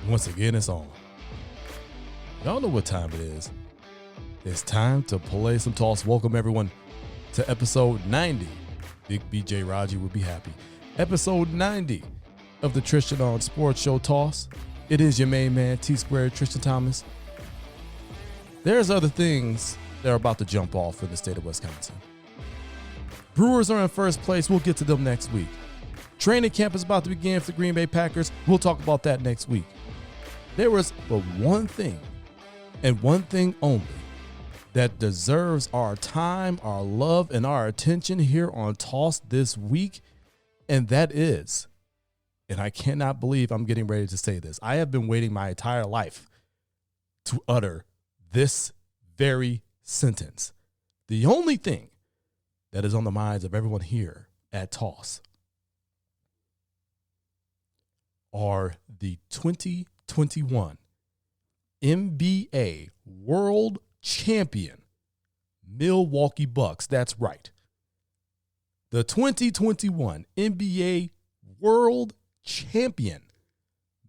Once again, it's on. Y'all know what time it is. It's time to play some toss. Welcome, everyone, to episode 90. Big BJ Raji would be happy. Episode 90 of the Tristain Sports Show Toss. It is your main man, T-Squared, Tristain Thomas. There's other things that are about to jump off in the state of Wisconsin. Brewers are in first place. We'll get to them next week. Training camp is about to begin for the Green Bay Packers. We'll talk about that next week. There was but one thing, and one thing only, that deserves our time, our love, and our attention here on Toss this week, and that is, and I cannot believe I'm getting ready to say this, I have been waiting my entire life to utter this very sentence. The only thing that is on the minds of everyone here at Toss are the 2021 NBA World Champion Milwaukee Bucks. That's right. The 2021 NBA World Champion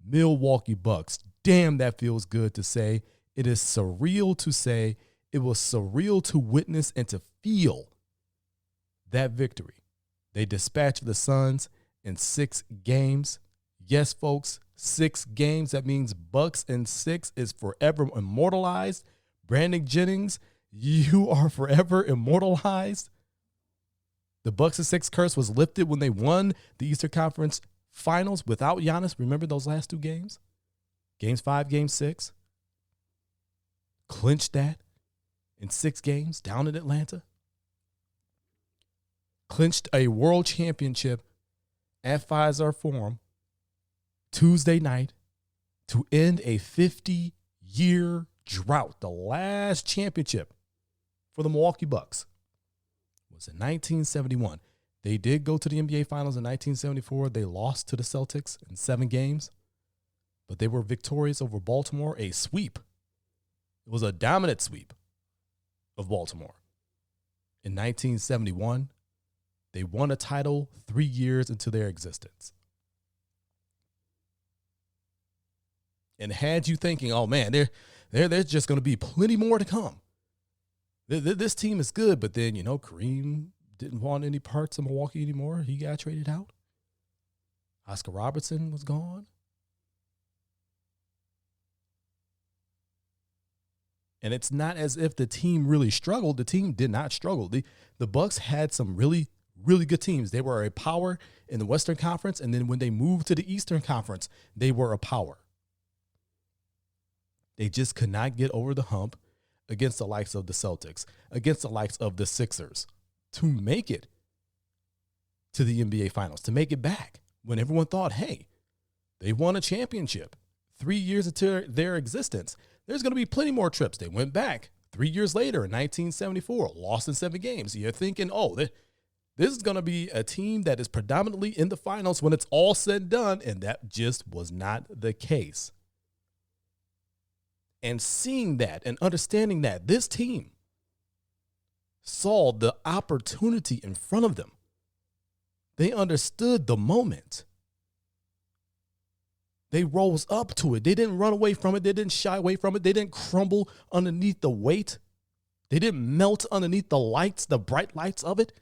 Milwaukee Bucks. Damn, that feels good to say. It is surreal to say. It was surreal to witness and to feel that victory. They dispatched the Suns in 6 games. Yes, folks, 6 games. That means Bucks in 6 is forever immortalized. Brandon Jennings, you are forever immortalized. The Bucks in 6 curse was lifted when they won the Eastern Conference Finals without Giannis. Remember those last 2 games? Games 5, Game 6. Clinched that in 6 games down in Atlanta. Clinched a world championship at Fiserv Forum Tuesday night to end a 50-year drought. The last championship for the Milwaukee Bucks was in 1971. They did go to the NBA Finals in 1974. They lost to the Celtics in 7 games, but they were victorious over Baltimore, a sweep. It was a dominant sweep of Baltimore. In 1971, they won a title 3 years into their existence. And had you thinking, oh man, there's just going to be plenty more to come. This team is good, but then, Kareem didn't want any parts of Milwaukee anymore. He got traded out. Oscar Robertson was gone. And it's not as if the team really struggled. The team did not struggle. The Bucks had some really, really good teams. They were a power in the Western Conference, and then when they moved to the Eastern Conference, they were a power. They just could not get over the hump against the likes of the Celtics, against the likes of the Sixers, to make it to the NBA Finals, to make it back when everyone thought, hey, they won a championship 3 years into their existence. There's going to be plenty more trips. They went back 3 years later in 1974, lost in 7 games. You're thinking, oh, this is going to be a team that is predominantly in the finals when it's all said and done, and that just was not the case. And seeing that and understanding that this team saw the opportunity in front of them. They understood the moment. They rose up to it. They didn't run away from it. They didn't shy away from it. They didn't crumble underneath the weight. They didn't melt underneath the lights, the bright lights of it.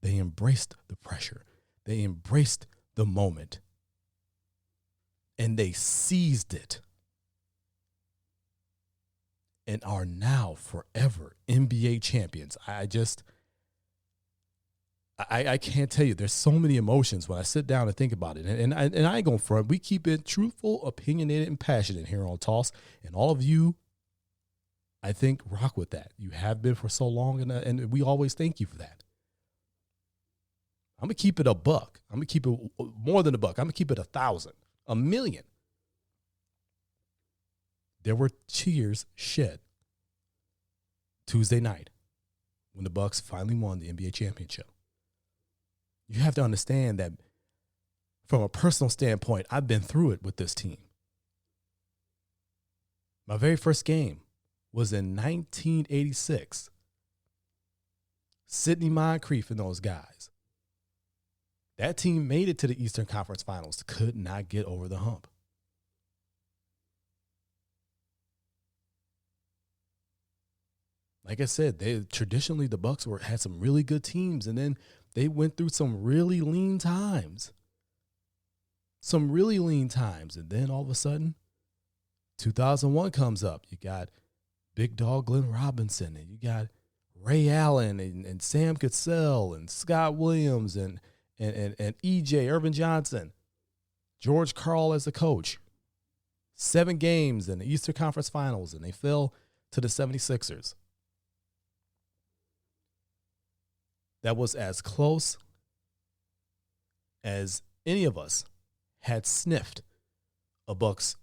They embraced the pressure. They embraced the moment. And they seized it. And are now forever NBA champions. I can't tell you. There's so many emotions when I sit down and think about it. And I ain't going front. We keep it truthful, opinionated, and passionate here on Toss. And all of you, I think, rock with that. You have been for so long, and we always thank you for that. I'm going to keep it a buck. I'm going to keep it more than a buck. I'm going to keep it 1,000, 1,000,000. There were tears shed Tuesday night when the Bucks finally won the NBA championship. You have to understand that from a personal standpoint, I've been through it with this team. My very first game was in 1986. Sidney Moncrief and those guys. That team made it to the Eastern Conference Finals, could not get over the hump. Like I said, traditionally the Bucks had some really good teams, and then they went through some really lean times. And then all of a sudden, 2001 comes up. You got Big Dog Glenn Robinson, and you got Ray Allen and Sam Cassell and Scott Williams and EJ Irvin Johnson, George Karl as the coach. 7 games in the Eastern Conference Finals, and they fell to the 76ers. That was as close as any of us had sniffed a Bucks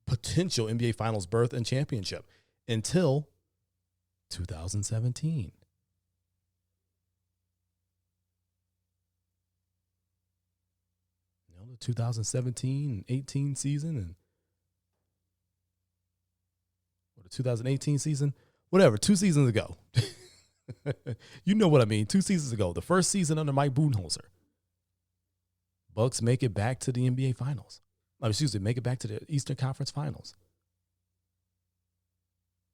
potential NBA Finals berth and championship until 2017. The 2017-18 season and the 2018 season, whatever, 2 seasons ago. You know what I mean? 2 seasons ago, the first season under Mike Budenholzer, Bucks make it back to the NBA Finals. Make it back to the Eastern Conference Finals.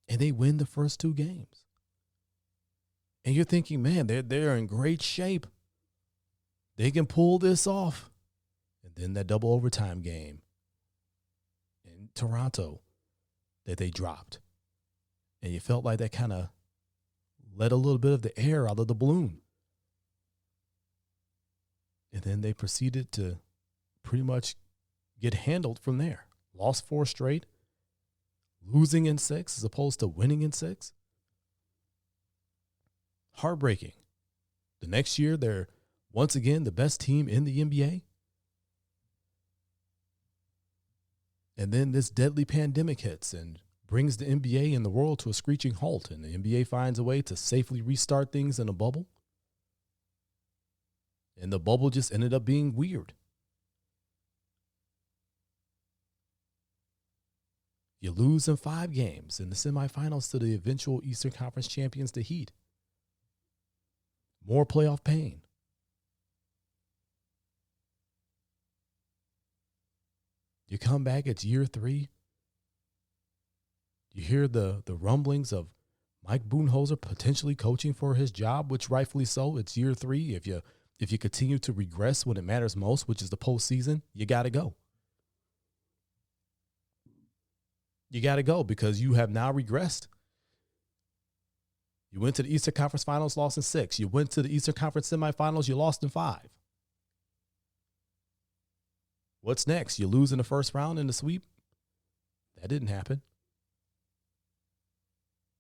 And they win the first 2 games. And you're thinking, man, they're in great shape. They can pull this off. And then that double overtime game in Toronto that they dropped. And you felt like that kind of let a little bit of the air out of the balloon. And then they proceeded to pretty much get handled from there. Lost 4 straight, losing in 6 as opposed to winning in 6. Heartbreaking. The next year, they're once again the best team in the NBA. And then this deadly pandemic hits and brings the NBA and the world to a screeching halt. And the NBA finds a way to safely restart things in a bubble. And the bubble just ended up being weird. You lose in 5 games in the semifinals to the eventual Eastern Conference champions, the Heat. More playoff pain. You come back, it's year 3. You hear the rumblings of Mike Budenholzer potentially coaching for his job, which rightfully so. It's year 3. If you continue to regress when it matters most, which is the postseason, you got to go. You got to go because you have now regressed. You went to the Eastern Conference Finals, lost in 6. You went to the Eastern Conference semifinals, you lost in 5. What's next? You lose in the first round in the sweep? That didn't happen.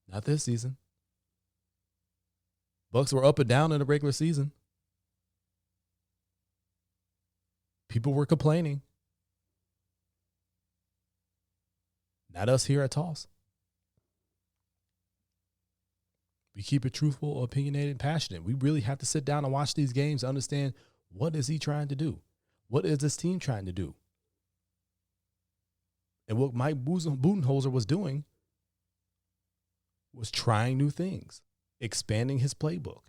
Not this season. Bucks were up and down in the regular season. People were complaining. Not us here at Toss. We keep it truthful, opinionated, and passionate. We really have to sit down and watch these games to understand what is he trying to do? What is this team trying to do? And what Mike Budenholzer was doing was trying new things, expanding his playbook,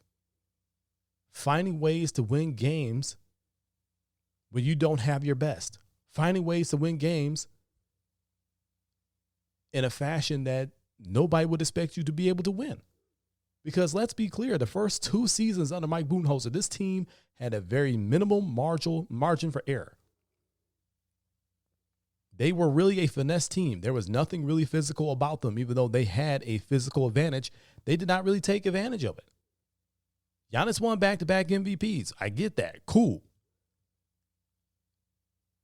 finding ways to win games when you don't have your best, finding ways to win games in a fashion that nobody would expect you to be able to win. Because let's be clear, the first 2 seasons under Mike Budenholzer, this team had a very minimal margin for error. They were really a finesse team. There was nothing really physical about them, even though they had a physical advantage. They did not really take advantage of it. Giannis won back-to-back MVPs. I get that. Cool.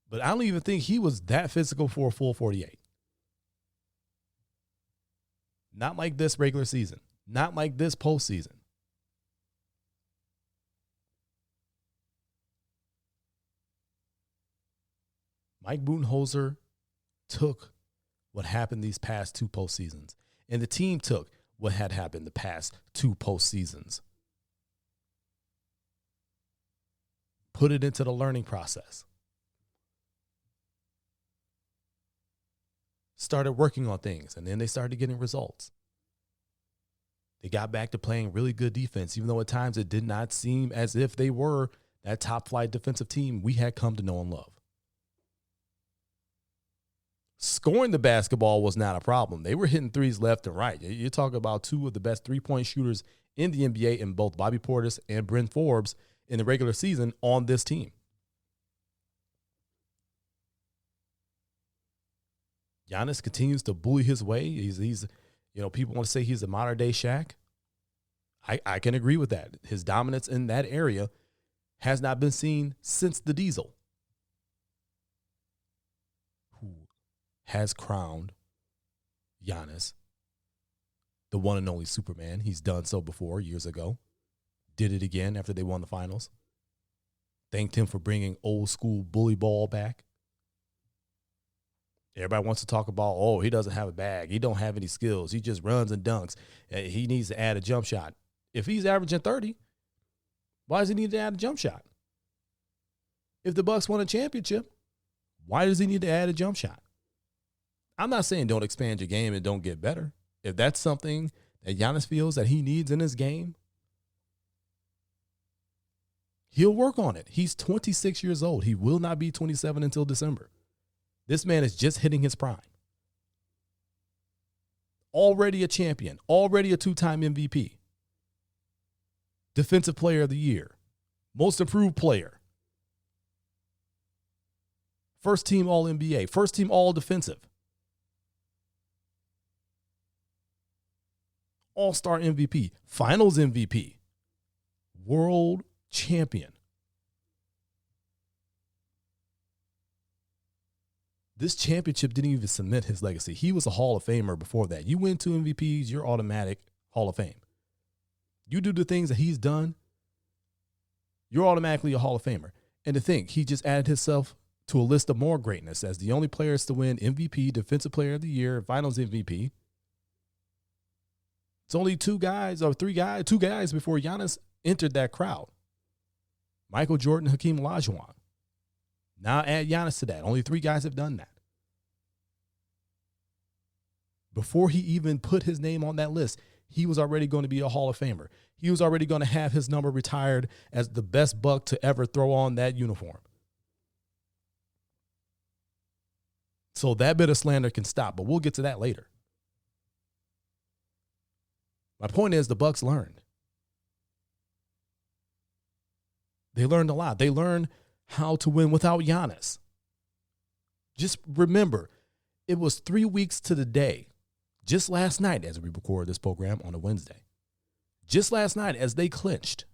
But I don't even think he was that physical for a full 48. Not like this regular season. Not like this postseason. Mike Budenholzer took what happened these past 2 postseasons, and the team took what had happened the past 2 postseasons. Put it into the learning process. Started working on things, and then they started getting results. They got back to playing really good defense, even though at times it did not seem as if they were that top-flight defensive team we had come to know and love. Scoring the basketball was not a problem. They were hitting threes left and right. You're talking about two of the best three-point shooters in the NBA in both Bobby Portis and Bryn Forbes in the regular season on this team. Giannis continues to bully his way. He's people want to say he's a modern-day Shaq. I can agree with that. His dominance in that area has not been seen since the Diesel, who has crowned Giannis the one and only Superman. He's done so before years ago. Did it again after they won the finals. Thanked him for bringing old school bully ball back. Everybody wants to talk about, oh, he doesn't have a bag. He don't have any skills. He just runs and dunks. He needs to add a jump shot. If he's averaging 30, why does he need to add a jump shot? If the Bucks won a championship, why does he need to add a jump shot? I'm not saying don't expand your game and don't get better. If that's something that Giannis feels that he needs in his game, he'll work on it. He's 26 years old. He will not be 27 until December. This man is just hitting his prime. Already a champion. Already a two-time MVP. Defensive Player of the Year. Most Improved Player. First team All-NBA. First team All-Defensive. All-Star MVP. Finals MVP. World Champion. This championship didn't even cement his legacy. He was a Hall of Famer before that. You win 2 MVPs, you're automatic Hall of Fame. You do the things that he's done, you're automatically a Hall of Famer. And to think, he just added himself to a list of more greatness as the only players to win MVP, Defensive Player of the Year, Finals MVP. It's only two guys before Giannis entered that crowd. Michael Jordan, Hakeem Olajuwon. Now add Giannis to that. Only 3 guys have done that. Before he even put his name on that list, he was already going to be a Hall of Famer. He was already going to have his number retired as the best Buck to ever throw on that uniform. So that bit of slander can stop, but we'll get to that later. My point is the Bucks learned. They learned a lot. They learned how to win without Giannis. Just remember, it was 3 weeks to the day, just last night as we record this program on a Wednesday, just last night as they clinched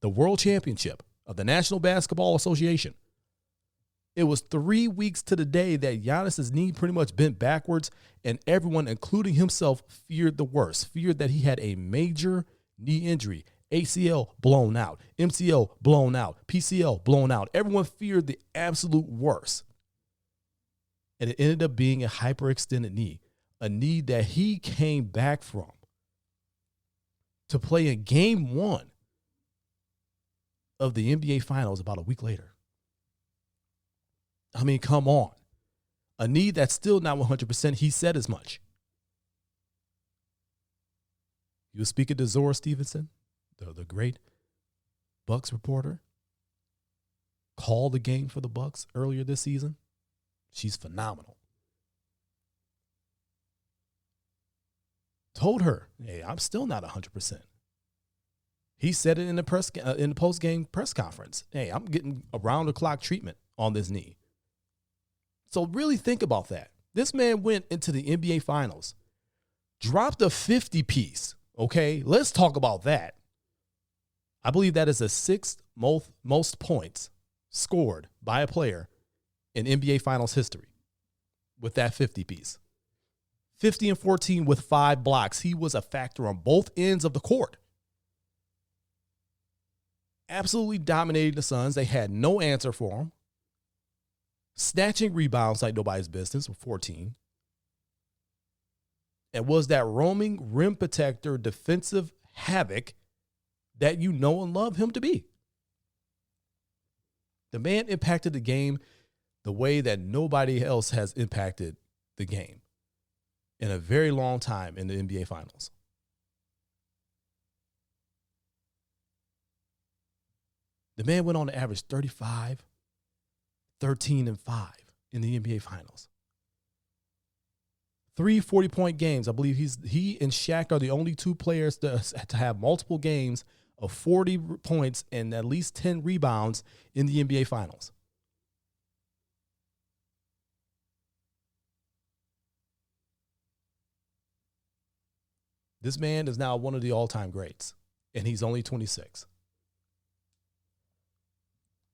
the World Championship of the National Basketball Association. It was 3 weeks to the day that Giannis's knee pretty much bent backwards, and everyone, including himself, feared the worst, feared that he had a major knee injury. ACL blown out, MCL blown out, PCL blown out. Everyone feared the absolute worst. And it ended up being a hyperextended knee, a knee that he came back from to play in Game 1 of the NBA Finals about a week later. I mean, come on. A knee that's still not 100%. He said as much. You were speaking to Zora Stevenson, the great Bucks reporter, called the game for the Bucks earlier this season. She's phenomenal. Told her, hey, I'm still not 100%. He said it in the post-game press conference. Hey, I'm getting around-the-clock treatment on this knee. So really think about that. This man went into the NBA Finals, dropped a 50-piece, okay? Let's talk about that. I believe that is the 6th most points scored by a player in NBA Finals history with that 50-piece. 50 and 14 with 5 blocks. He was a factor on both ends of the court. Absolutely dominating the Suns. They had no answer for him. Snatching rebounds like nobody's business with 14. And was that roaming rim protector defensive havoc that you know and love him to be. The man impacted the game the way that nobody else has impacted the game in a very long time in the NBA Finals. The man went on to average 35, 13, and 5 in the NBA Finals. 3 40-point games. I believe he and Shaq are the only two players to have multiple games of 40 points and at least 10 rebounds in the NBA Finals. This man is now one of the all-time greats, and he's only 26.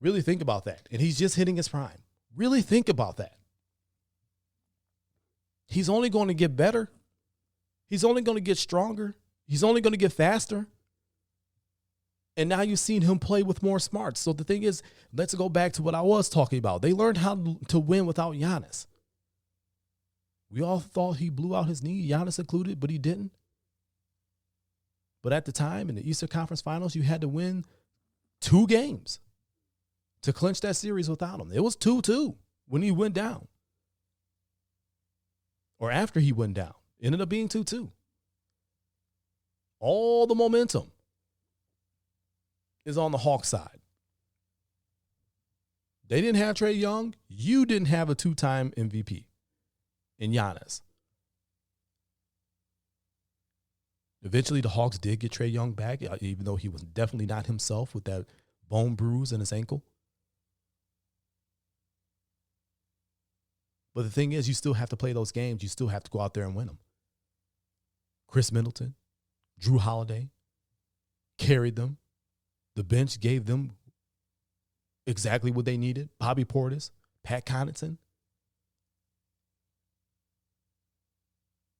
Really think about that. And he's just hitting his prime. Really think about that. He's only going to get better. He's only going to get stronger. He's only going to get faster. And now you've seen him play with more smarts. So the thing is, let's go back to what I was talking about. They learned how to win without Giannis. We all thought he blew out his knee, Giannis included, but he didn't. But at the time, in the Eastern Conference Finals, you had to win 2 games to clinch that series without him. It was 2-2 when he went down. Or after he went down. It ended up being 2-2. All the momentum is on the Hawks side. They didn't have Trae Young. You didn't have a 2-time MVP in Giannis. Eventually, the Hawks did get Trae Young back, even though he was definitely not himself with that bone bruise in his ankle. But the thing is, you still have to play those games. You still have to go out there and win them. Chris Middleton, Drew Holiday carried them. The bench gave them exactly what they needed. Bobby Portis, Pat Connaughton.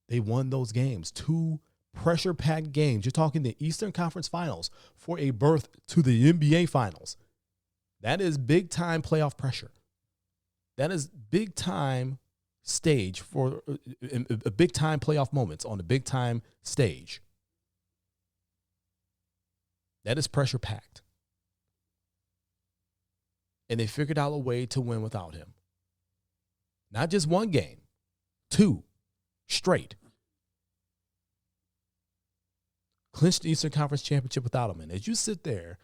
They won those games. 2 pressure-packed games. You're talking the Eastern Conference Finals for a berth to the NBA Finals. That is big-time playoff pressure. That is big-time stage for a big-time playoff moments on a big-time stage. That is pressure-packed. And they figured out a way to win without him. Not just 1 game, 2 straight. Clinched the Eastern Conference Championship without him. And as you sit there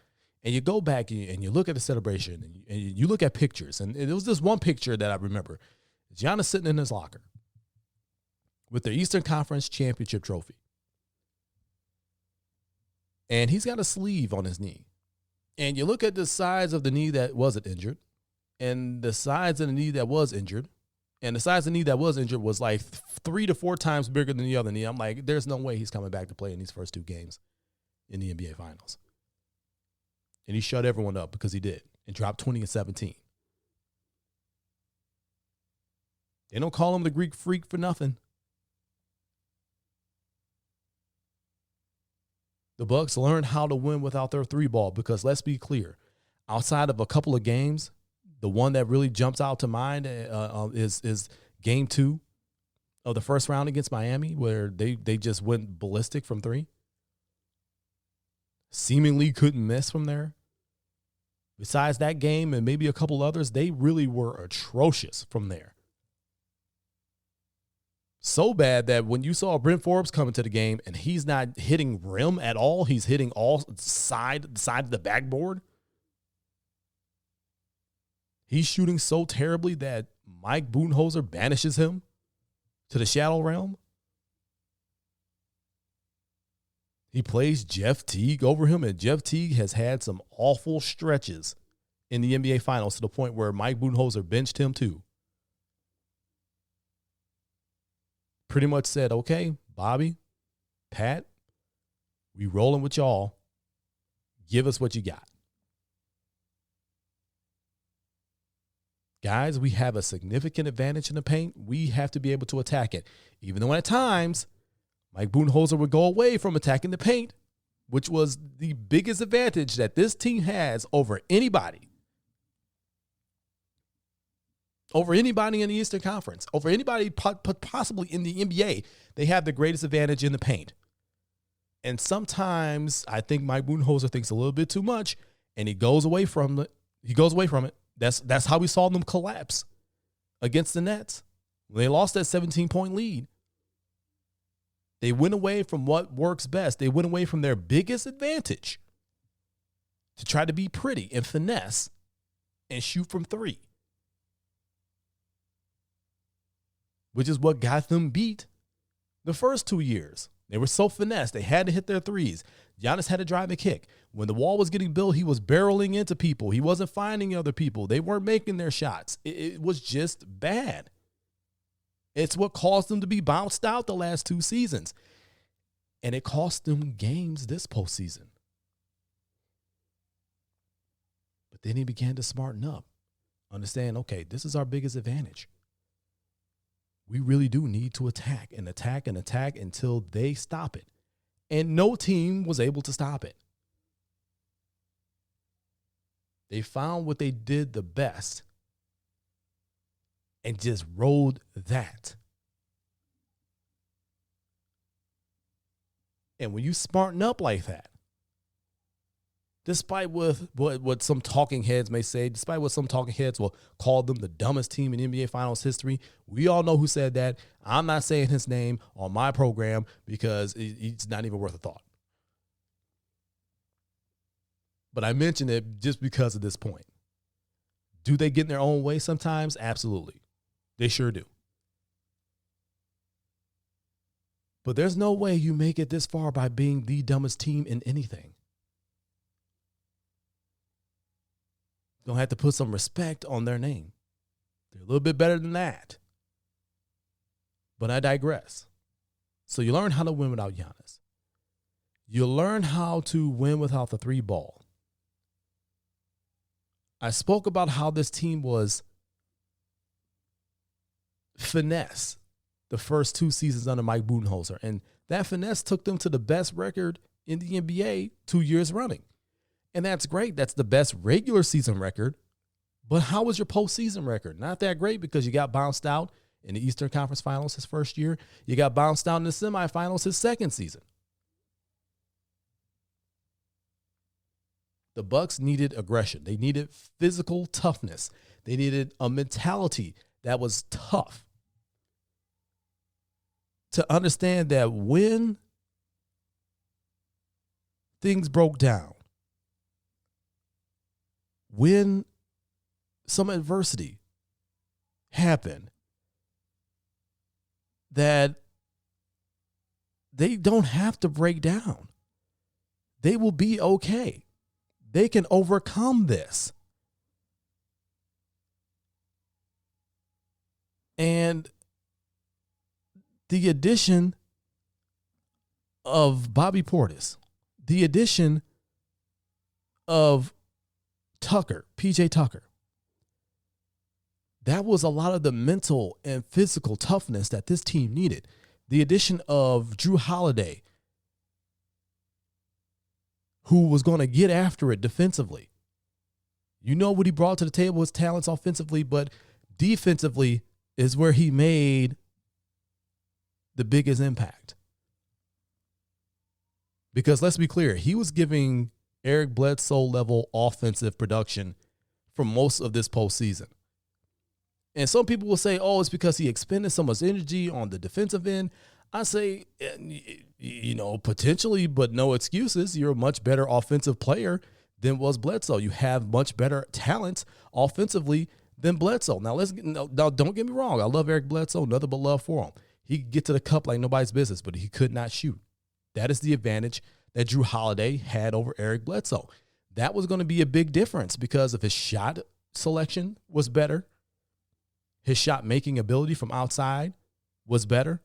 and you go back and you look at the celebration and you look at pictures, and it was this one picture that I remember. Giannis sitting in his locker with the Eastern Conference Championship trophy. And he's got a sleeve on his knee. And you look at the size of the knee that wasn't injured and the size of the knee that was injured. And the size of the knee that was injured was like 3 to 4 times bigger than the other knee. I'm like, there's no way he's coming back to play in these first 2 games in the NBA Finals. And he shut everyone up because he did and dropped 20 and 17. They don't call him the Greek Freak for nothing. The Bucks learned how to win without their 3-ball because let's be clear, outside of a couple of games, the one that really jumps out to mind is game 2 of the first round against Miami, where they just went ballistic from 3. Seemingly couldn't miss from there. Besides that game and maybe a couple others, they really were atrocious from there. So bad that when you saw Brent Forbes come into the game and he's not hitting rim at all, he's hitting all side of the backboard. He's shooting so terribly that Mike Budenholzer banishes him to the shadow realm. He plays Jeff Teague over him, and Jeff Teague has had some awful stretches in the NBA Finals to the point where Mike Budenholzer benched him too. Pretty much said, okay, Bobby, Pat, we rolling with y'all. Give us what you got. Guys, we have a significant advantage in the paint. We have to be able to attack it. Even though at times, Mike Budenholzer would go away from attacking the paint, which was the biggest advantage that this team has over anybody. Over anybody in the Eastern Conference. Over anybody possibly in the NBA. They have the greatest advantage in the paint. And sometimes I think Mike Budenholzer thinks a little bit too much, and he goes away from it. That's how we saw them collapse against the Nets. When they lost that 17-point lead. They went away from what works best. They went away from their biggest advantage to try to be pretty and finesse and shoot from 3. Which is what got them beat The first 2 years, they were so finessed. They had to hit their threes. Giannis had to drive and kick. When the wall was getting built, he was barreling into people. He wasn't finding other people. They weren't making their shots. It was just bad. It's what caused them to be bounced out the last 2 seasons. And it cost them games this postseason. But then he began to smarten up. Understand, okay, this is our biggest advantage. We really do need to attack and attack and attack until they stop it. And no team was able to stop it. They found what they did the best and just rode that. And when you smarten up like that, despite what some talking heads may say, despite what some talking heads will call them the dumbest team in NBA Finals history, we all know who said that. I'm not saying his name on my program because it's not even worth a thought. But I mention it just because of this point. Do they get in their own way sometimes? Absolutely. They sure do. But there's no way you make it this far by being the dumbest team in anything. You're going to have to put some respect on their name. They're a little bit better than that. But I digress. So you learn how to win without Giannis. You learn how to win without the 3 ball. I spoke about how this team was finesse the first 2 seasons under Mike Budenholzer. And that finesse took them to the best record in the NBA 2 years running. And that's great. That's the best regular season record. But how was your postseason record? Not that great because you got bounced out in the Eastern Conference Finals his first year. You got bounced out in the semifinals his second season. The Bucks needed aggression. They needed physical toughness. They needed a mentality that was tough. To understand that when things broke down, when some adversity happened, that they don't have to break down. They will be okay. They can overcome this. And the addition of Bobby Portis, the addition of Tucker, PJ Tucker, that was a lot of the mental and physical toughness that this team needed. The addition of Drew Holiday, who was going to get after it defensively. You know what he brought to the table, his talents offensively, but defensively is where he made the biggest impact. Because let's be clear, he was giving Eric Bledsoe level offensive production for most of this postseason. And some people will say, oh, it's because he expended so much energy on the defensive end. I say, potentially, but no excuses. You're a much better offensive player than was Bledsoe. You have much better talent offensively than Bledsoe. Now, don't get me wrong. I love Eric Bledsoe, nothing but love for him. He could get to the cup like nobody's business, but he could not shoot. That is the advantage that Drew Holiday had over Eric Bledsoe. That was going to be a big difference because if his shot selection was better, his shot making ability from outside was better.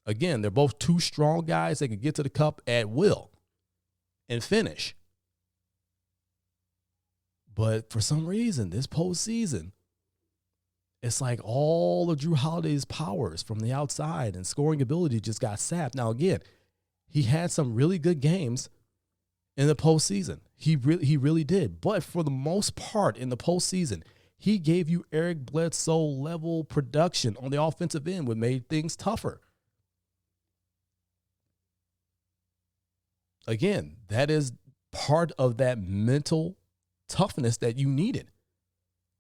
Again, they're both two strong guys that can get to the cup at will and finish. But for some reason, this postseason, it's like all of Drew Holiday's powers from the outside and scoring ability just got sapped. Now, again, he had some really good games in the postseason. He really did. But for the most part in the postseason, he gave you Eric Bledsoe level production on the offensive end, which made things tougher. Again, that is part of that mental toughness that you needed.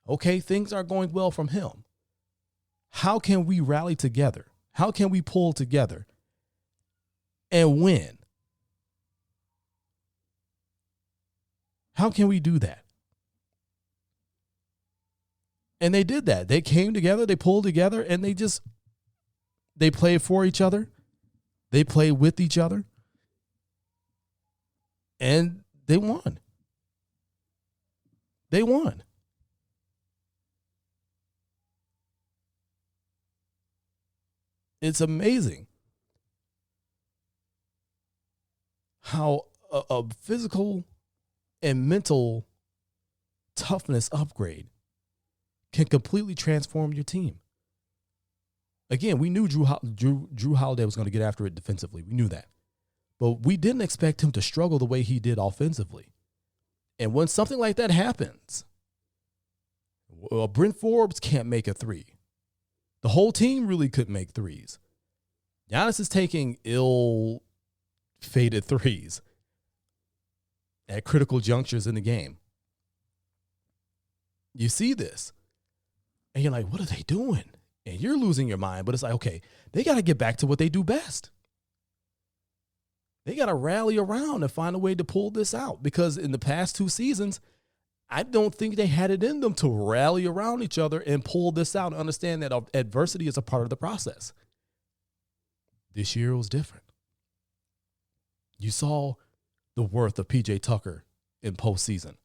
Okay, things aren't going well from him. How can we rally together? How can we pull together and win? How can we do that? And they did that. They came together, they pulled together, and they played for each other. They played with each other, and they won. They won. It's amazing how a physical and mental toughness upgrade can completely transform your team. Again, we knew Drew Holiday was going to get after it defensively. We knew that. But we didn't expect him to struggle the way he did offensively. And when something like that happens, Brent Forbes can't make a three. The whole team really couldn't make threes. Giannis is taking ill-fated threes at critical junctures in the game. You see this, and you're like, what are they doing? And you're losing your mind, but it's like, okay, they got to get back to what they do best. They got to rally around and find a way to pull this out, because in the past 2 seasons, I don't think they had it in them to rally around each other and pull this out and understand that adversity is a part of the process. This year was different. You saw the worth of P.J. Tucker in postseason.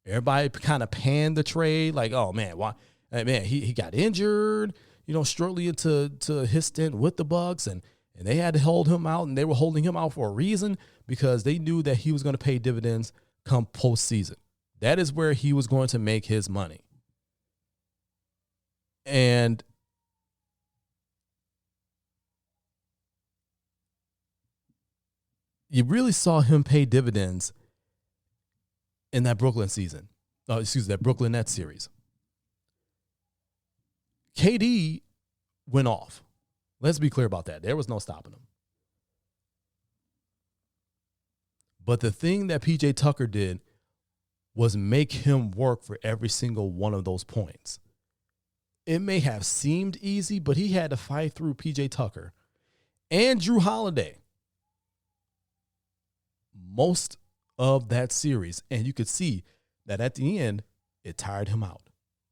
Everybody kind of panned the trade like, oh, man, why? Man, he got injured, shortly into his stint with the Bucks, and they had to hold him out, and they were holding him out for a reason, because they knew that he was going to pay dividends come postseason. That is where he was going to make his money. And you really saw him pay dividends in that Brooklyn season. That Brooklyn Nets series. KD went off. Let's be clear about that. There was no stopping him. But the thing that P.J. Tucker did was make him work for every single one of those points. It may have seemed easy, but he had to fight through P.J. Tucker and Drew Holiday most of that series. And you could see that at the end, it tired him out.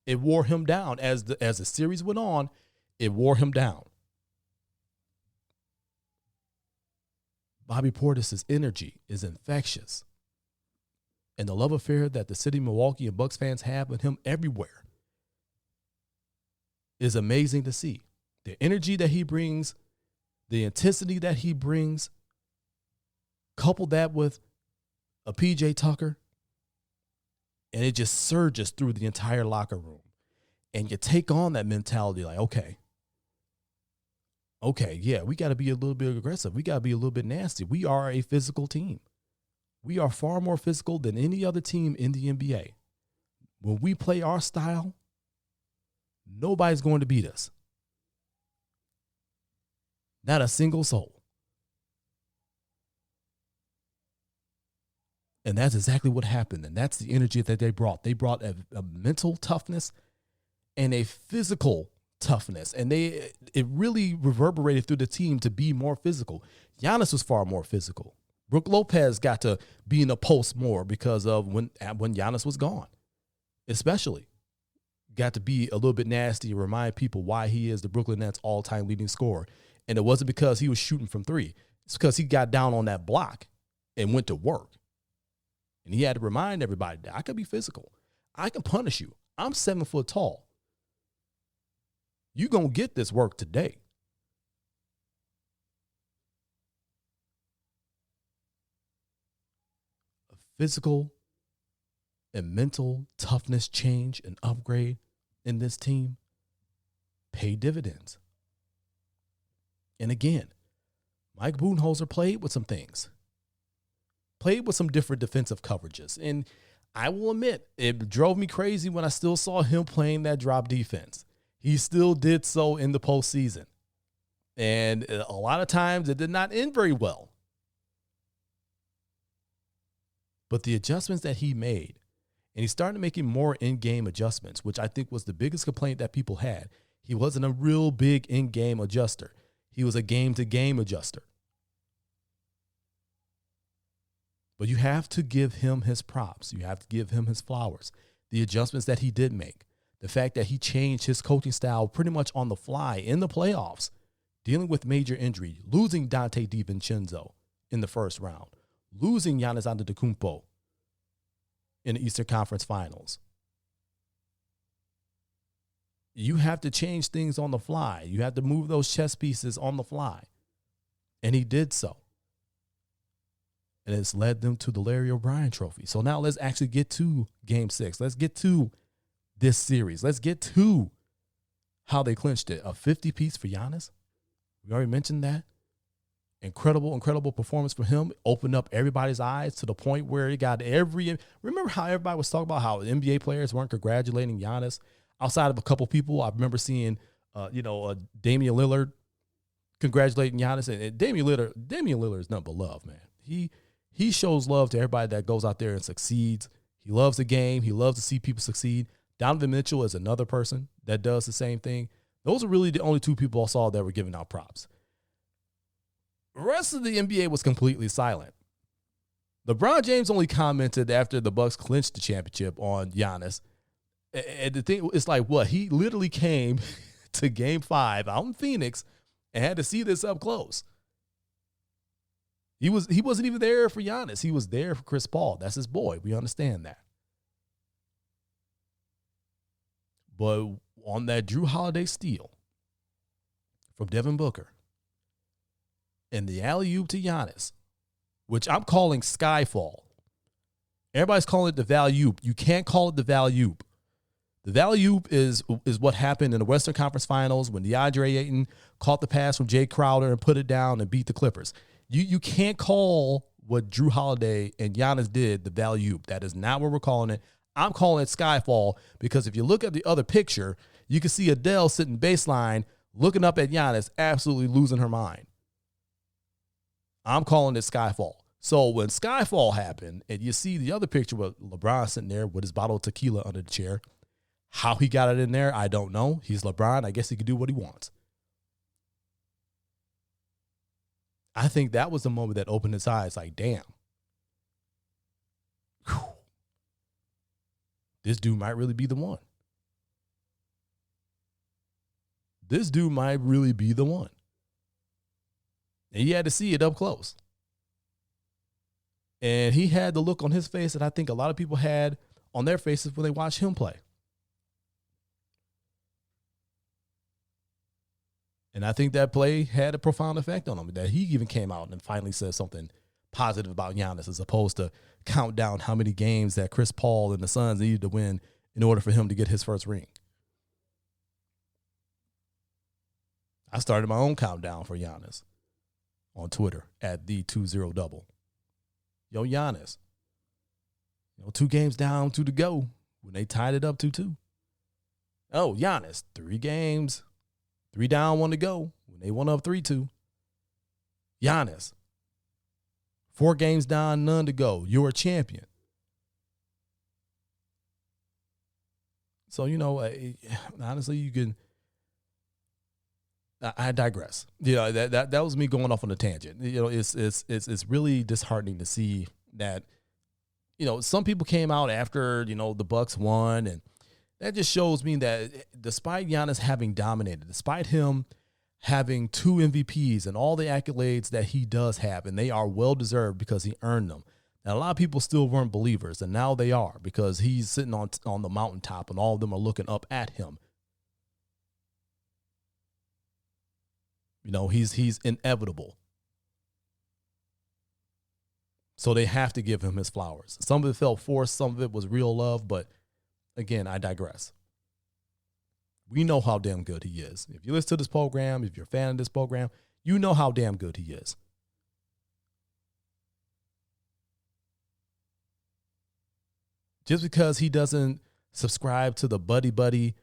It wore him down. As the series went on, it wore him down. Bobby Portis's energy is infectious. And the love affair that the city of Milwaukee and Bucks fans have with him everywhere is amazing to see. The energy that he brings, the intensity that he brings, couple that with a PJ Tucker, and it just surges through the entire locker room. And you take on that mentality like, okay, yeah, we got to be a little bit aggressive. We got to be a little bit nasty. We are a physical team. We are far more physical than any other team in the NBA. When we play our style, nobody's going to beat us. Not a single soul. And that's exactly what happened. And that's the energy that they brought. They brought a mental toughness and a physical toughness. And it really reverberated through the team to be more physical. Giannis was far more physical. Brook Lopez got to be in the post more because of when Giannis was gone. Especially got to be a little bit nasty and remind people why he is the Brooklyn Nets all-time leading scorer. And it wasn't because he was shooting from three. It's because he got down on that block and went to work. And he had to remind everybody that I can be physical. I can punish you. I'm 7 foot tall. You're going to get this work today. A physical and mental toughness change and upgrade in this team pay dividends. And again, Mike Budenholzer played with some things. Played with some different defensive coverages. And I will admit, it drove me crazy when I still saw him playing that drop defense. He still did so in the postseason. And a lot of times it did not end very well. But the adjustments that he made, and he started making more in-game adjustments, which I think was the biggest complaint that people had. He wasn't a real big in-game adjuster. He was a game-to-game adjuster. But you have to give him his props. You have to give him his flowers. The adjustments that he did make. The fact that he changed his coaching style pretty much on the fly in the playoffs dealing with major injury, losing Dante DiVincenzo in the first round, losing Giannis Antetokounmpo in the Eastern Conference Finals. You have to change things on the fly. You have to move those chess pieces on the fly. And he did so. And it's led them to the Larry O'Brien trophy. So now let's actually get to Game 6. Let's get to this series. Let's get to how they clinched it. A 50-piece for Giannis. We already mentioned that. Incredible, incredible performance for him. Opened up everybody's eyes to the point where it got every. Remember how everybody was talking about how NBA players weren't congratulating Giannis? Outside of a couple people, I remember seeing, Damian Lillard congratulating Giannis. And Damian Lillard is nothing but love, man. He shows love to everybody that goes out there and succeeds. He loves the game. He loves to see people succeed. Donovan Mitchell is another person that does the same thing. Those are really the only two people I saw that were giving out props. The rest of the NBA was completely silent. LeBron James only commented after the Bucks clinched the championship on Giannis. And the thing is like, what? He literally came to Game 5 out in Phoenix and had to see this up close. He wasn't even there for Giannis. He was there for Chris Paul. That's his boy. We understand that. But on that Drew Holiday steal from Devin Booker and the alley-oop to Giannis, which I'm calling Skyfall. Everybody's calling it the Value-oop. You can't call it the Value-oop. The Value-oop is what happened in the Western Conference Finals when DeAndre Ayton caught the pass from Jay Crowder and put it down and beat the Clippers. You can't call what Drew Holiday and Giannis did the Value-oop. That is not what we're calling it. I'm calling it Skyfall because if you look at the other picture, you can see Adele sitting baseline looking up at Giannis, absolutely losing her mind. I'm calling it Skyfall. So when Skyfall happened and you see the other picture with LeBron sitting there with his bottle of tequila under the chair, how he got it in there, I don't know. He's LeBron. I guess he can do what he wants. I think that was the moment that opened his eyes like, damn. Whew. This dude might really be the one. This dude might really be the one. And he had to see it up close. And he had the look on his face that I think a lot of people had on their faces when they watched him play. And I think that play had a profound effect on him, that he even came out and finally said something positive about Giannis as opposed to count down how many games that Chris Paul and the Suns needed to win in order for him to get his first ring. I started my own countdown for Giannis on Twitter at the20double. Yo, Giannis. 2 games down, 2 to go when they tied it up 2-2. Oh, Giannis, 3 games. 3 down, 1 to go when they won up 3-2. Giannis, 4 games down, none to go. You're a champion. So, honestly, you can. I digress. That was me going off on a tangent. It's really disheartening to see that. Some people came out after the Bucks won, and that just shows me that despite Giannis having dominated, despite him having 2 MVPs and all the accolades that he does have, and they are well-deserved because he earned them. And a lot of people still weren't believers, and now they are because he's sitting on the mountaintop and all of them are looking up at him. He's inevitable. So they have to give him his flowers. Some of it felt forced, some of it was real love, but again, I digress. We know how damn good he is. If you listen to this program, if you're a fan of this program, you know how damn good he is. Just because he doesn't subscribe to the buddy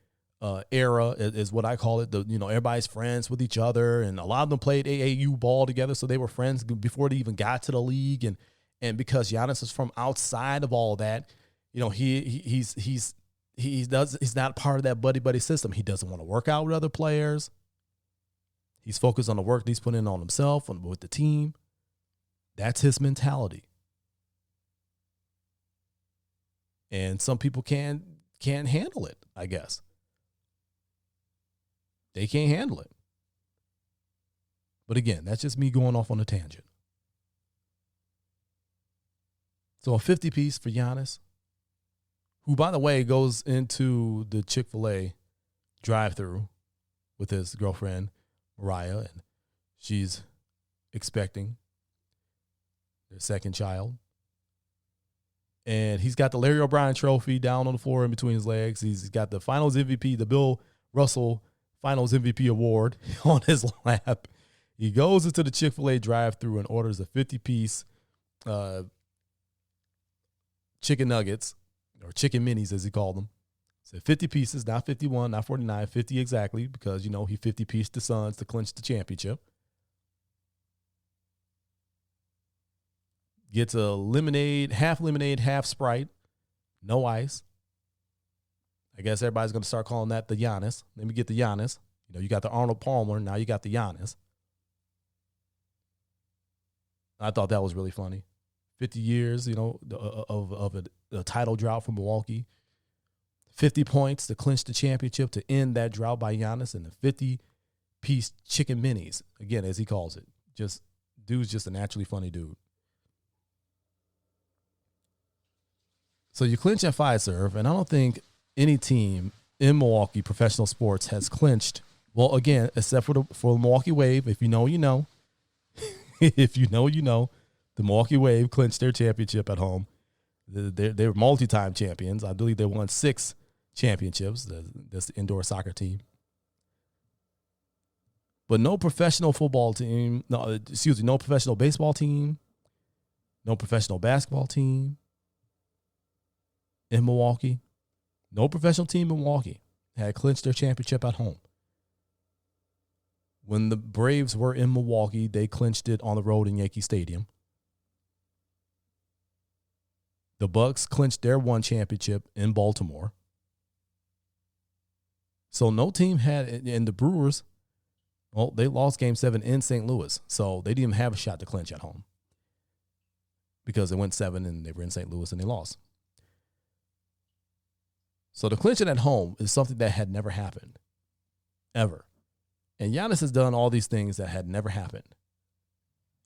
era is what I call it. Everybody's friends with each other, and a lot of them played AAU ball together, so they were friends before they even got to the league. And because Giannis is from outside of all that, he's not part of that buddy system. He doesn't want to work out with other players. He's focused on the work that he's putting in on himself and with the team. That's his mentality. And some people can't handle it, I guess. They can't handle it. But again, that's just me going off on a tangent. So a 50 piece for Giannis, who, by the way, goes into the Chick-fil-A drive-thru with his girlfriend, Mariah, and she's expecting their second child. And he's got the Larry O'Brien trophy down on the floor in between his legs. He's got the Finals MVP, the Bill Russell Finals MVP award on his lap. He goes into the Chick-fil-A drive-thru and orders a 50-piece chicken nuggets, or chicken minis as he called them. So 50 pieces, not 51, not 49, 50 exactly, because, he 50-pieced the Suns to clinch the championship. Gets a lemonade, half Sprite, no ice. I guess everybody's going to start calling that the Giannis. Let me get the Giannis. You got the Arnold Palmer, now you got the Giannis. I thought that was really funny. 50 years, of a title drought for Milwaukee. 50 points to clinch the championship to end that drought by Giannis, and the 50-piece chicken minis, again, as he calls it. Dude's just a naturally funny dude. So you clinch at Fiserv, and I don't think any team in Milwaukee professional sports has clinched, well, again, except for the Milwaukee Wave. If you know, you know. If you know, you know. The Milwaukee Wave clinched their championship at home. They were multi-time champions. I believe they won 6 championships. That's the indoor soccer team. But no professional football team, no professional baseball team, no professional basketball team in Milwaukee, no professional team in Milwaukee had clinched their championship at home. When the Braves were in Milwaukee, they clinched it on the road in Yankee Stadium. The Bucks clinched their one championship in Baltimore. So no team had, and the Brewers, well, they lost Game 7 in St. Louis, so they didn't even have a shot to clinch at home because they went 7 and they were in St. Louis and they lost. So the clinching at home is something that had never happened, ever. And Giannis has done all these things that had never happened,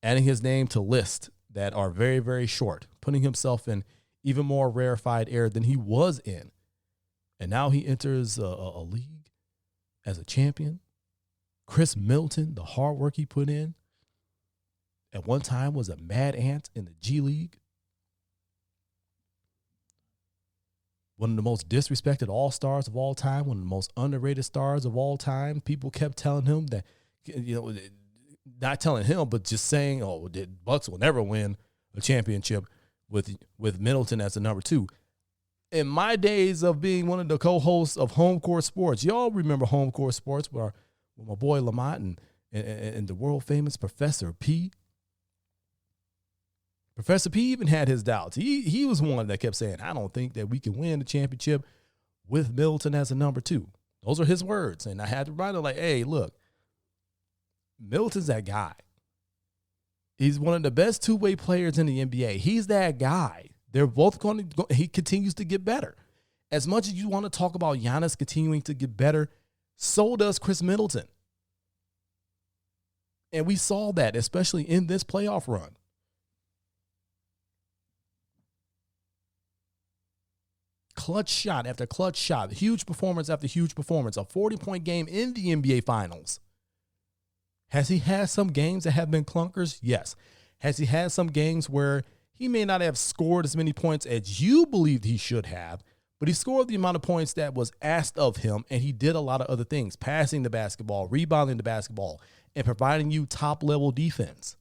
adding his name to lists that are very, very short, putting himself in even more rarefied air than he was in. And now he enters a league as a champion. Chris Middleton, the hard work he put in, at one time was a mad ant in the G League. One of the most disrespected all-stars of all time, one of the most underrated stars of all time. People kept telling him that, not telling him, but just saying, the Bucks will never win a championship with Middleton as the number 2. In my days of being one of the co-hosts of Home Court Sports, y'all remember Home Court Sports with my boy Lamont and the world-famous Professor P. Professor P even had his doubts. He was one that kept saying, I don't think that we can win the championship with Middleton as a number 2. Those are his words. And I had to write it like, hey, look, Middleton's that guy. He's one of the best two-way players in the NBA. He's that guy. They're both going to go. He continues to get better. As much as you want to talk about Giannis continuing to get better, so does Chris Middleton. And we saw that, especially in this playoff run. Clutch shot after clutch shot, huge performance after huge performance, a 40-point game in the NBA Finals. Has he had some games that have been clunkers? Yes. Has he had some games where he may not have scored as many points as you believed he should have, but he scored the amount of points that was asked of him, and he did a lot of other things, passing the basketball, rebounding the basketball, and providing you top-level defense.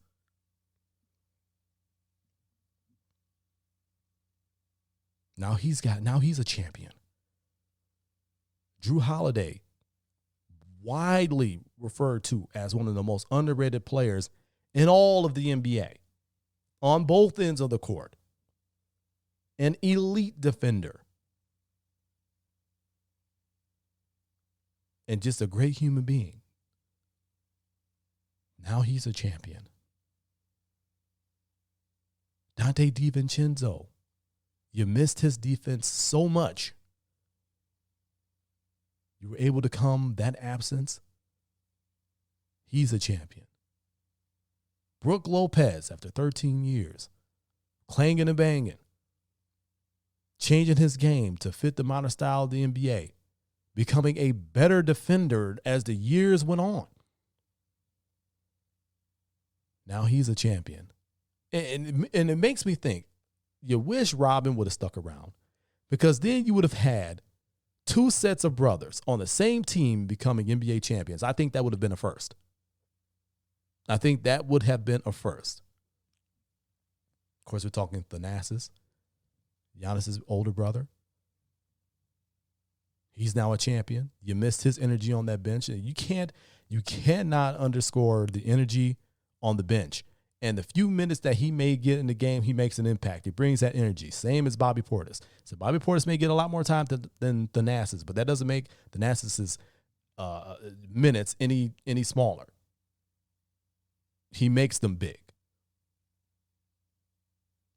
Now he's a champion. Jrue Holiday, widely referred to as one of the most underrated players in all of the NBA, on both ends of the court. An elite defender. And just a great human being. Now he's a champion. Dante DiVincenzo. You missed his defense so much. You were able to come that absence. He's a champion. Brook Lopez, after 13 years, clanging and banging, changing his game to fit the modern style of the NBA, becoming a better defender as the years went on. Now he's a champion. And it makes me think, you wish Robin would have stuck around, because then you would have had two sets of brothers on the same team becoming NBA champions. I think that would have been a first. I think that would have been a first. Of course, we're talking Thanasis, Giannis's older brother. He's now a champion. You missed his energy on that bench. You cannot underscore the energy on the bench. And the few minutes that he may get in the game, he makes an impact. He brings that energy. Same as Bobby Portis. So Bobby Portis may get a lot more time than Thanasis, but that doesn't make Thanasis's minutes any smaller. He makes them big.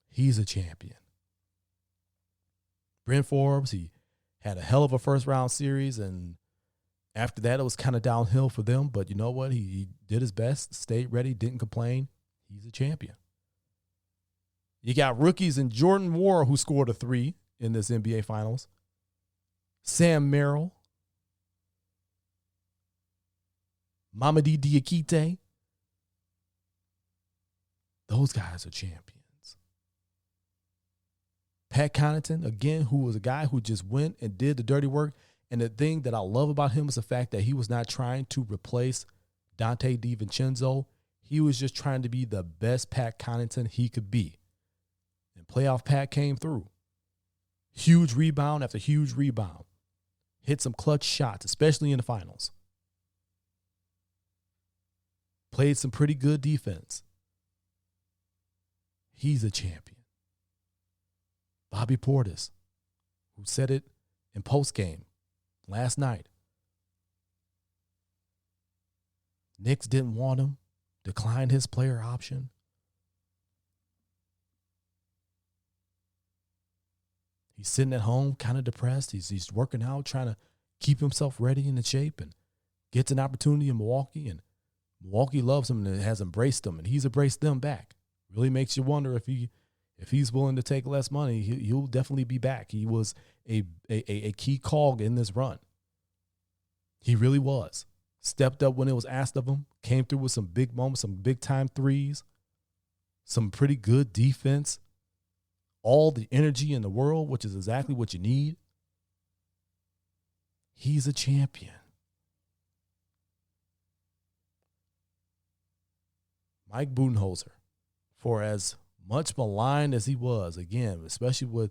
He's a champion. Brent Forbes, he had a hell of a first-round series, and after that, it was kind of downhill for them. But you know what? He did his best, stayed ready, didn't complain. He's a champion. You got rookies in Jordan Moore, who scored a 3 in this NBA Finals. Sam Merrill. Mamadi Diakite. Those guys are champions. Pat Connaughton, again, who was a guy who just went and did the dirty work. And the thing that I love about him is the fact that he was not trying to replace Dante DiVincenzo. He was just trying to be the best Pat Connaughton he could be. And playoff Pat came through. Huge rebound after huge rebound. Hit some clutch shots, especially in the finals. Played some pretty good defense. He's a champion. Bobby Portis, who said it in postgame last night. Knicks didn't want him, declined his player option. He's sitting at home, kind of depressed. He's working out, trying to keep himself ready and in shape, and gets an opportunity in Milwaukee, and Milwaukee loves him and has embraced him, and he's embraced them back. Really makes you wonder if he's willing to take less money, he'll definitely be back. He was a key cog in this run. He really was. Stepped up when it was asked of him, came through with some big moments, some big-time threes, some pretty good defense, all the energy in the world, which is exactly what you need. He's a champion. Mike Budenholzer, for as much maligned as he was, again, especially with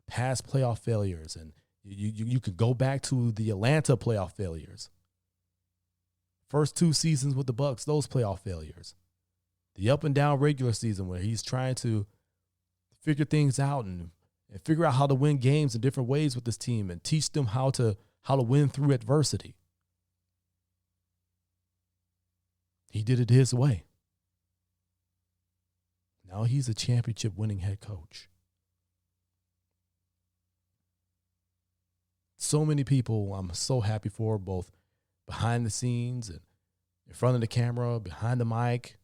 past playoff failures, and you could go back to the Atlanta playoff failures. First 2 seasons with the Bucks, those playoff failures. The up and down regular season where he's trying to figure things out and figure out how to win games in different ways with this team and teach them how to win through adversity. He did it his way. Now he's a championship-winning head coach. So many people I'm so happy for, both behind the scenes and in front of the camera, behind the mic,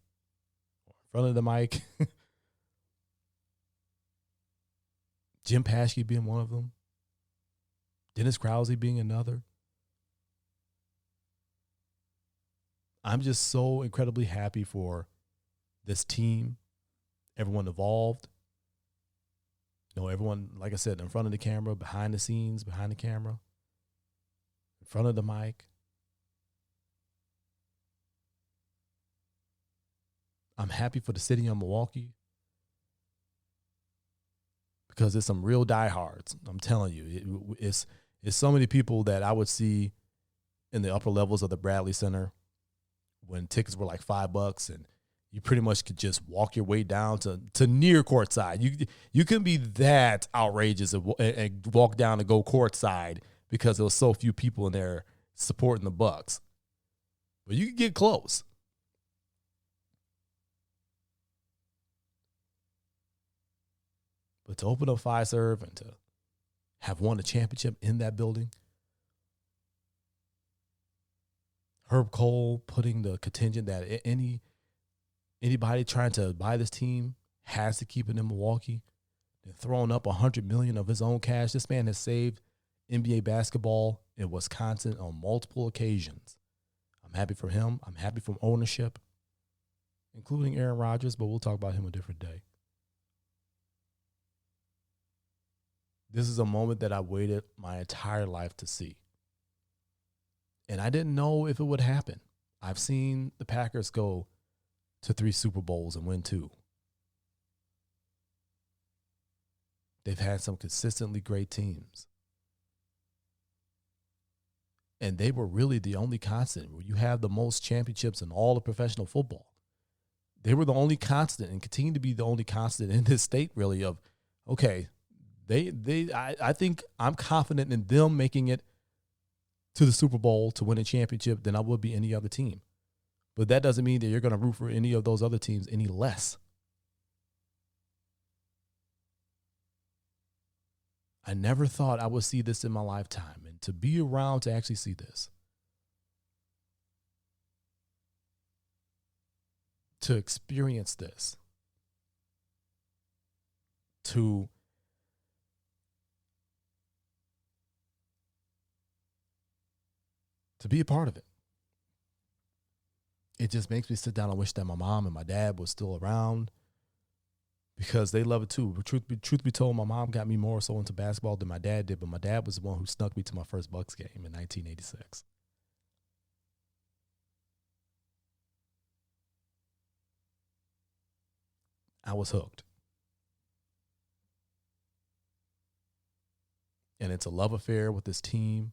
or in front of the mic. Jim Paschke being one of them. Dennis Krause being another. I'm just so incredibly happy for this team. Everyone involved. Everyone, like I said, in front of the camera, behind the scenes, behind the camera, in front of the mic. I'm happy for the city of Milwaukee because there's some real diehards. I'm telling you, it's so many people that I would see in the upper levels of the Bradley Center when tickets were like $5 and you pretty much could just walk your way down to near courtside. You couldn't be that outrageous and walk down and go courtside because there was so few people in there supporting the Bucks. But you could get close. But to open up Fiserv and to have won a championship in that building, Herb Cole putting the contingent that any Anybody trying to buy this team has to keep it in Milwaukee. They're throwing up $100 million of his own cash. This man has saved NBA basketball in Wisconsin on multiple occasions. I'm happy for him. I'm happy for ownership, including Aaron Rodgers, but we'll talk about him a different day. This is a moment that I waited my entire life to see. And I didn't know if it would happen. I've seen the Packers go to 3 Super Bowls and win 2. They've had some consistently great teams. And they were really the only constant. Where you have the most championships in all of professional football. They were the only constant and continue to be the only constant in this state, really, of, okay, I think I'm confident in them making it to the Super Bowl to win a championship than I would be any other team. But that doesn't mean that you're going to root for any of those other teams any less. I never thought I would see this in my lifetime, and to be around to actually see this, to experience this, to be a part of it. It just makes me sit down and wish that my mom and my dad was still around, because they love it too. But truth be told, my mom got me more so into basketball than my dad did, but my dad was the one who snuck me to my first Bucks game in 1986. I was hooked. And it's a love affair with this team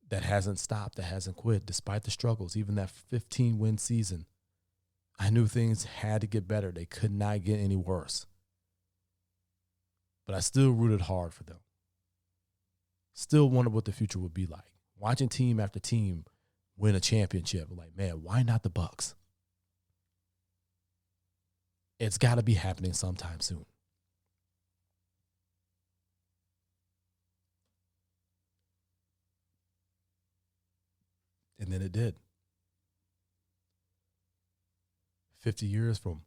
that hasn't stopped, that hasn't quit, despite the struggles. Even that 15-win season, I knew things had to get better. They could not get any worse. But I still rooted hard for them. Still wondered what the future would be like. Watching team after team win a championship, like, man, why not the Bucks? It's got to be happening sometime soon. And then it did. 50 years from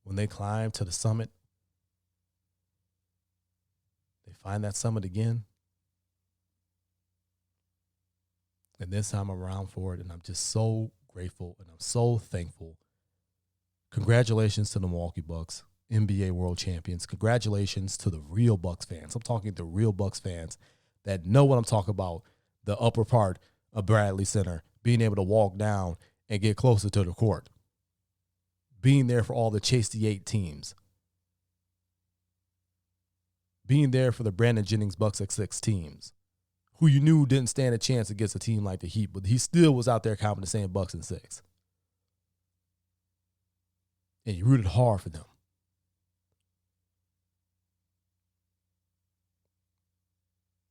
when they climbed to the summit, they find that summit again. And this time I'm around for it, and I'm just so grateful and I'm so thankful. Congratulations to the Milwaukee Bucks, NBA world champions. Congratulations to the real Bucks fans. I'm talking the real Bucks fans that know what I'm talking about, the upper part of Bradley Center, being able to walk down and get closer to the court, being there for all the Chase the 8 teams, being there for the Brandon Jennings Bucks X6 teams, who you knew didn't stand a chance against a team like the Heat, but he still was out there counting the same Bucks in 6. And you rooted hard for them.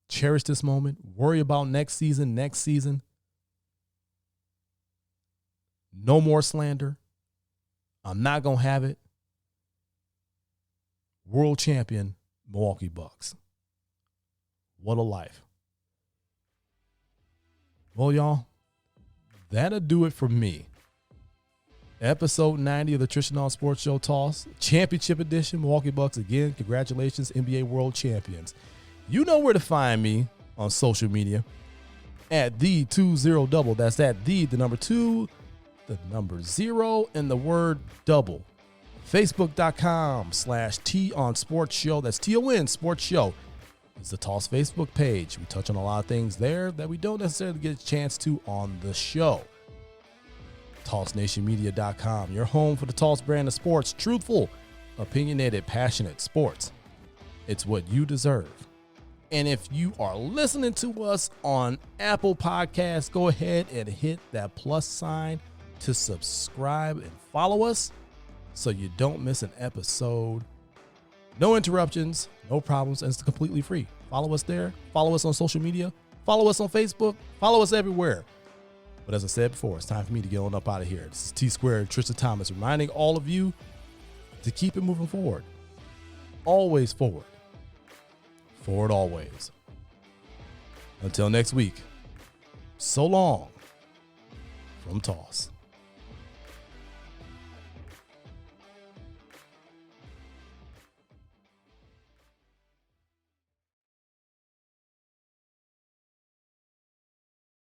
Cherish this moment. Worry about next season. No more slander. I'm not going to have it. World champion, Milwaukee Bucks. What a life. Well, y'all, that'll do it for me. Episode 90 of the Tristain Sports Show Toss, Championship Edition, Milwaukee Bucks again. Congratulations, NBA World Champions. You know where to find me on social media at the20double. That's at the number 2, the number 0, and the word double. Facebook.com/T on Sports Show. That's TON Sports Show. It's the Toss Facebook page. We touch on a lot of things there that we don't necessarily get a chance to on the show. TossNationMedia.com, your home for the Toss brand of sports. Truthful, opinionated, passionate sports. It's what you deserve. And if you are listening to us on Apple Podcasts, go ahead and hit that plus sign to subscribe and follow us so you don't miss an episode. No interruptions, no problems, and it's completely free. Follow us there. Follow us on social media. Follow us on Facebook. Follow us everywhere. But as I said before, it's time for me to get on up out of here. This is T-Squared, Tristan Thomas, reminding all of you to keep it moving forward. Always forward. Forward always. Until next week, so long from Toss.